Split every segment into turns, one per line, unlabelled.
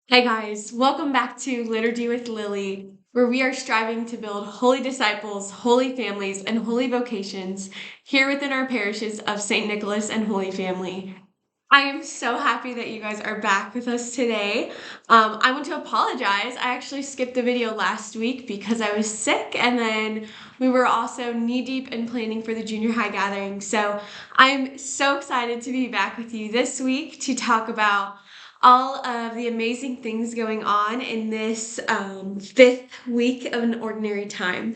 Hey guys, welcome back to Liturgy with Lily, where we are striving to build holy disciples, holy families, and holy vocations here within our parishes of St. Nicholas and Holy Family. I am so happy that you guys are back with us today. I want to apologize. I actually skipped the video last week because I was sick, and then we were also knee-deep in planning for the junior high gathering. So I'm so excited to be back with you this week to talk about all of the amazing things going on in this fifth week of an ordinary time.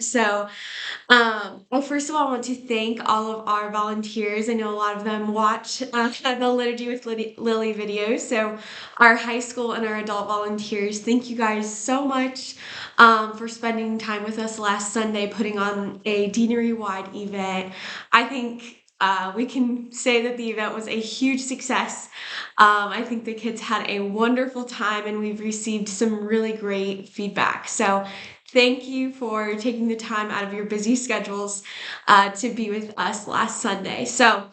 Well, first of all, I want to thank all of our volunteers. I know a lot of them watch the Liturgy with Lily videos. So, our high school and our adult volunteers, thank you guys so much for spending time with us last Sunday, putting on a deanery-wide event. I think we can say that the event was a huge success. I think the kids had a wonderful time, and we've received some really great feedback. So, thank you for taking the time out of your busy schedules to be with us last Sunday. So,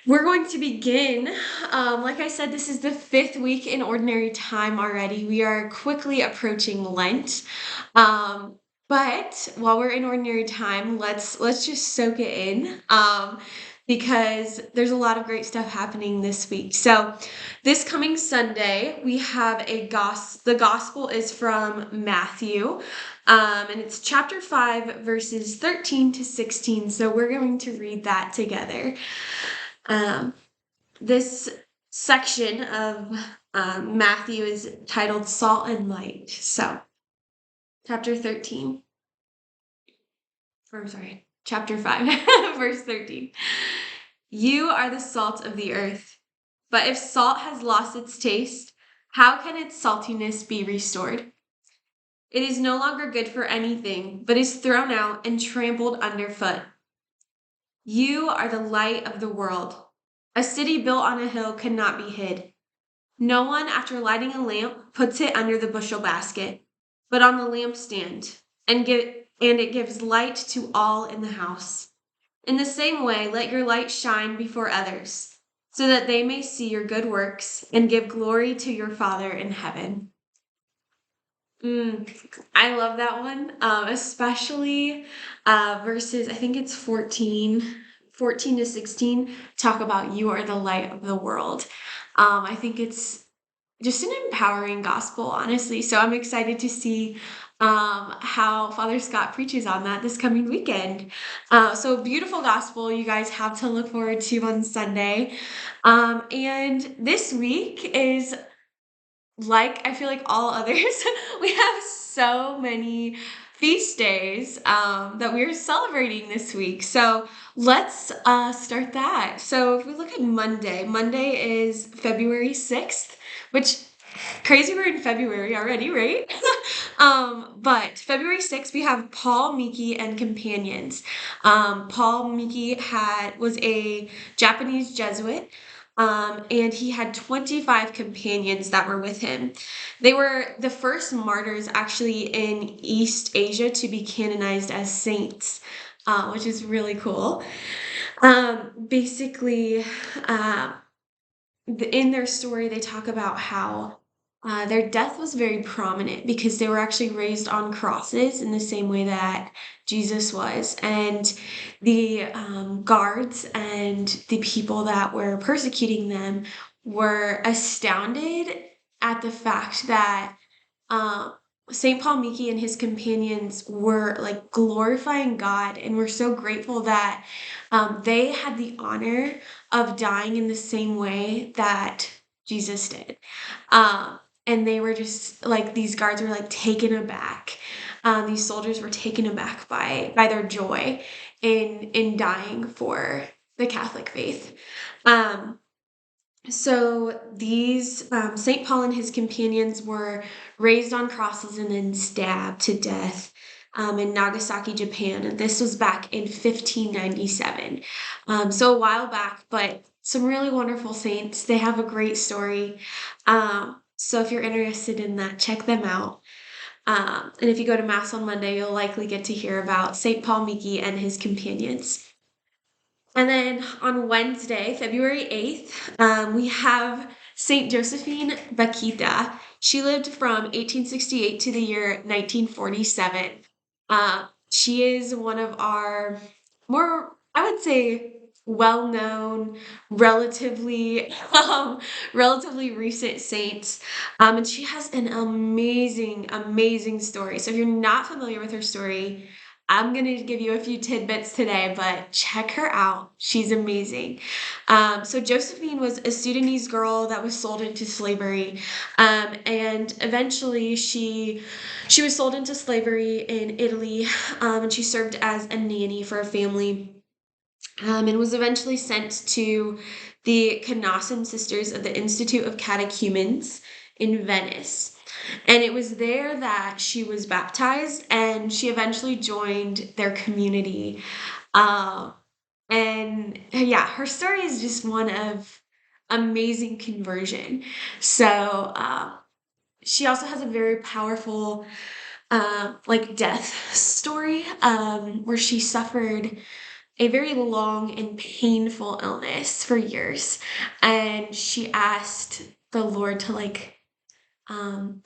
we're going to begin. Like I said, this is the fifth week in ordinary time already. We are quickly approaching Lent. But while we're in ordinary time, let's just soak it in. Because there's a lot of great stuff happening this week. So, this coming Sunday, we have the gospel is from Matthew, and it's chapter 5, verses 13 to 16. So, we're going to read that together. This section of Matthew is titled Salt and Light. So, chapter 13. Or, sorry, chapter 5, verse 13. You are the salt of the earth. But if salt has lost its taste, how can its saltiness be restored? It is no longer good for anything, but is thrown out and trampled underfoot. You are the light of the world. A city built on a hill cannot be hid. No one, after lighting a lamp, puts it under the bushel basket, but on the lampstand, and it gives light to all in the house. In the same way, let your light shine before others, so that they may see your good works and give glory to your Father in heaven. I love that one, especially verses, I think it's 14 to 16, talk about you are the light of the world. I think it's just an empowering gospel, honestly. So I'm excited to see how Father Scott preaches on that this coming weekend. So beautiful gospel you guys have to look forward to on Sunday. And this week is like, I feel like all others, we have so many feast days that we're celebrating this week. So let's start that. So if we look at Monday is February 6th, which crazy we're in February already, right? But February 6th, we have Paul, Miki, and companions. Paul Miki was a Japanese Jesuit. And he had 25 companions that were with him. They were the first martyrs actually in East Asia to be canonized as saints, which is really cool. Basically, in their story, they talk about how their death was very prominent because they were actually raised on crosses in the same way that Jesus was. And the guards and the people that were persecuting them were astounded at the fact that St. Paul Miki and his companions were like glorifying God and were so grateful that they had the honor of dying in the same way that Jesus did. And they were just like, these guards were like taken aback. These soldiers were taken aback by their joy in dying for the Catholic faith. So these St. Paul and his companions were raised on crosses and then stabbed to death in Nagasaki, Japan. And this was back in 1597. So a while back, but some really wonderful saints. They have a great story. So if you're interested in that, check them out. And if you go to Mass on Monday, you'll likely get to hear about St. Paul Miki and his companions. And then on Wednesday, February 8th, we have Saint Josephine Bakhita. She lived from 1868 to the year 1947. She is one of our more, I would say, well-known, relatively relatively recent saints. And she has an amazing, amazing story. So if you're not familiar with her story, I'm gonna give you a few tidbits today, but check her out. She's amazing. So Josephine was a Sudanese girl that was sold into slavery, and eventually she was sold into slavery in Italy, and she served as a nanny for a family, and was eventually sent to the Canossian Sisters of the Institute of Catechumens in Venice. And it was there that she was baptized, and she eventually joined their community. Um, and yeah, her story is just one of amazing conversion. So she also has a very powerful like death story, where she suffered a very long and painful illness for years, and she asked the Lord to like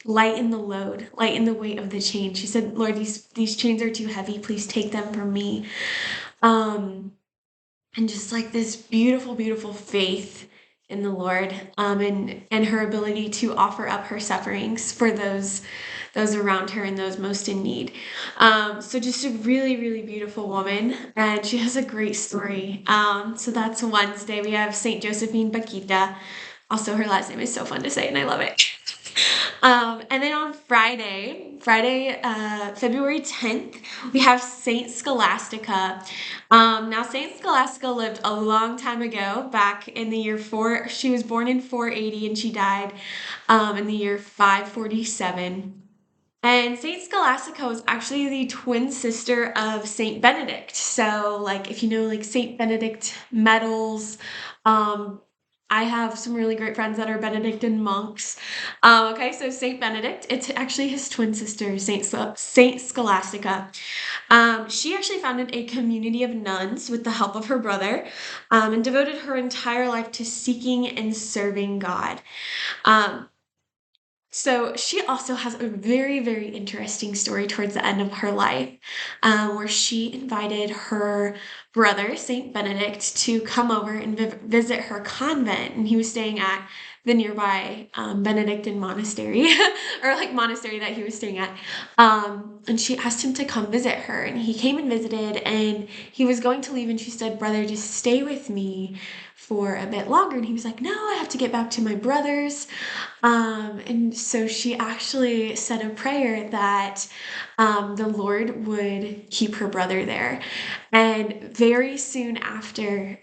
lighten the load, lighten the weight of the chain. She said, Lord, these chains are too heavy, please take them from me. um and just like this beautiful, beautiful faith in the Lord, and her ability to offer up her sufferings for those around her and those most in need. So just a really, really beautiful woman, and she has a great story. So that's Wednesday. We have Saint Josephine Bakhita. Also, her last name is so fun to say, and I love it. And then on Friday, February 10th, we have Saint Scholastica. Now, Saint Scholastica lived a long time ago, back in the year 4. She was born in 480 and she died in the year 547. And Saint Scholastica was actually the twin sister of Saint Benedict. So, like, if you know, like Saint Benedict medals, I have some really great friends that are Benedictine monks. Okay, so Saint Benedict, it's actually his twin sister, Saint Scholastica. She actually founded a community of nuns with the help of her brother, and devoted her entire life to seeking and serving God. Um, so she also has a very, very interesting story towards the end of her life, where she invited her brother, Saint Benedict, to come over and visit her convent, and he was staying at the nearby Benedictine monastery, or like monastery that he was staying at. And she asked him to come visit her, and he came and visited, and he was going to leave, and she said, "Brother, just stay with me for a bit longer." And he was like, "No, I have to get back to my brothers." And so she actually said a prayer that the Lord would keep her brother there. And very soon after,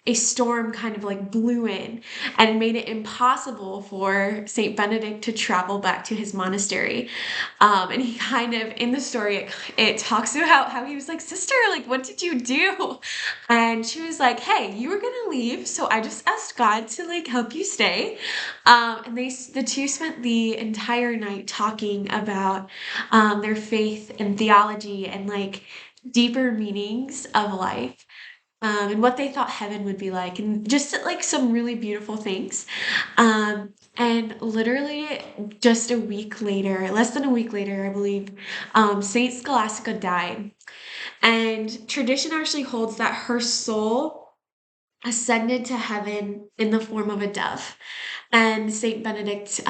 a storm kind of like blew in and made it impossible for Saint Benedict to travel back to his monastery. And he kind of, in the story, it talks about how he was like, "Sister, like, what did you do?" And she was like, "Hey, you were gonna leave, so I just asked God to like help you stay." And the two spent the entire night talking about their faith and theology and like deeper meanings of life, and what they thought heaven would be like, and just like some really beautiful things. And literally just a week later, less than a week later, I believe, Saint Scholastica died. And tradition actually holds that her soul ascended to heaven in the form of a dove. And Saint Benedict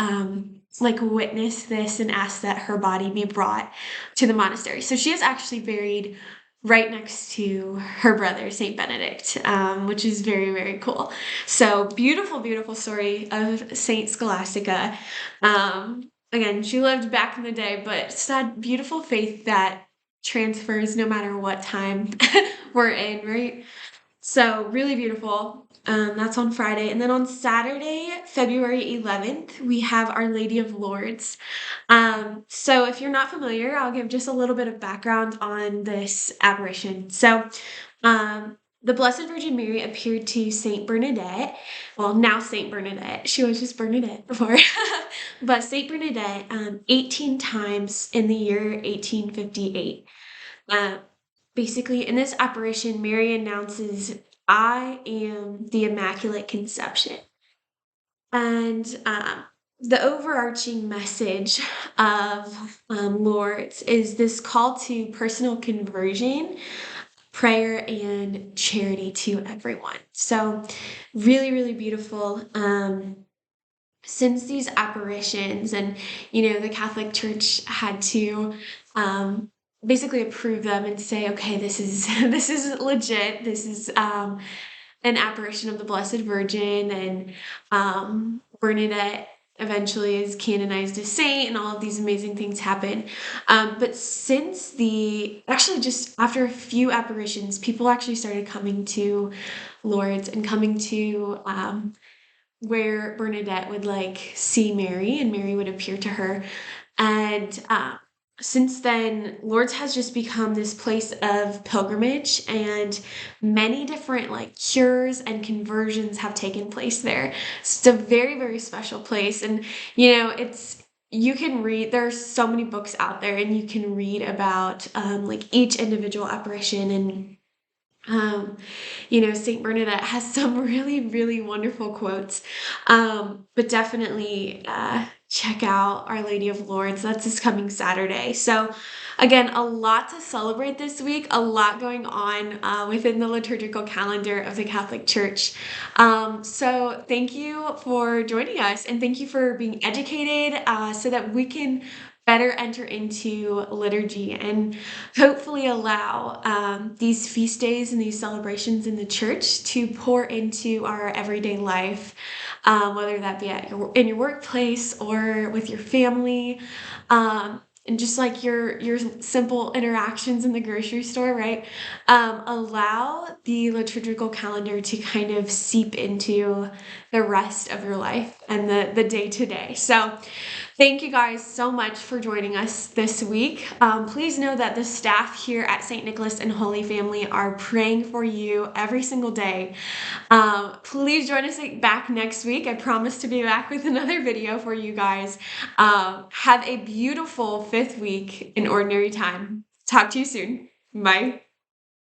like witnessed this and asked that her body be brought to the monastery. So she is actually buried right next to her brother, Saint Benedict, which is very, very cool. So beautiful, beautiful story of Saint Scholastica. Again, she lived back in the day, but sad, beautiful faith that transfers no matter what time we're in, right? So really beautiful. That's on Friday. And then on Saturday, February 11th, we have Our Lady of Lourdes. So if you're not familiar, I'll give just a little bit of background on this apparition. So the Blessed Virgin Mary appeared to Saint Bernadette. Well, now Saint Bernadette. She was just Bernadette before. But Saint Bernadette 18 times in the year 1858. Uh, Basically, in this apparition, Mary announces, "I am the Immaculate Conception." And the overarching message of Lourdes is this call to personal conversion, prayer, and charity to everyone. So, really, really beautiful. Since these apparitions, and the Catholic Church had to basically approve them and say, okay, this is this is legit. This is an apparition of the Blessed Virgin, and Bernadette eventually is canonized as saint, and all of these amazing things happen. But since actually just after a few apparitions, people actually started coming to Lourdes and coming to where Bernadette would like see Mary, and Mary would appear to her. And since then, Lourdes has just become this place of pilgrimage, and many different like cures and conversions have taken place there. It's a very, very special place. And you can read, there's so many books out there, and you can read about like each individual apparition. And Saint Bernadette has some really, really wonderful quotes. But definitely check out Our Lady of Lourdes. That's this coming Saturday. So, again, a lot to celebrate this week, a lot going on within the liturgical calendar of the Catholic Church. So, thank you for joining us, and thank you for being educated so that we can better enter into liturgy and hopefully allow these feast days and these celebrations in the church to pour into our everyday life, whether that be in your workplace or with your family, and just like your simple interactions in the grocery store, right? Allow the liturgical calendar to kind of seep into the rest of your life and the day to day. So, thank you guys so much for joining us this week. Please know that the staff here at St. Nicholas and Holy Family are praying for you every single day. Please join us back next week. I promise to be back with another video for you guys. Have a beautiful 5th week in Ordinary Time. Talk to you soon. Bye.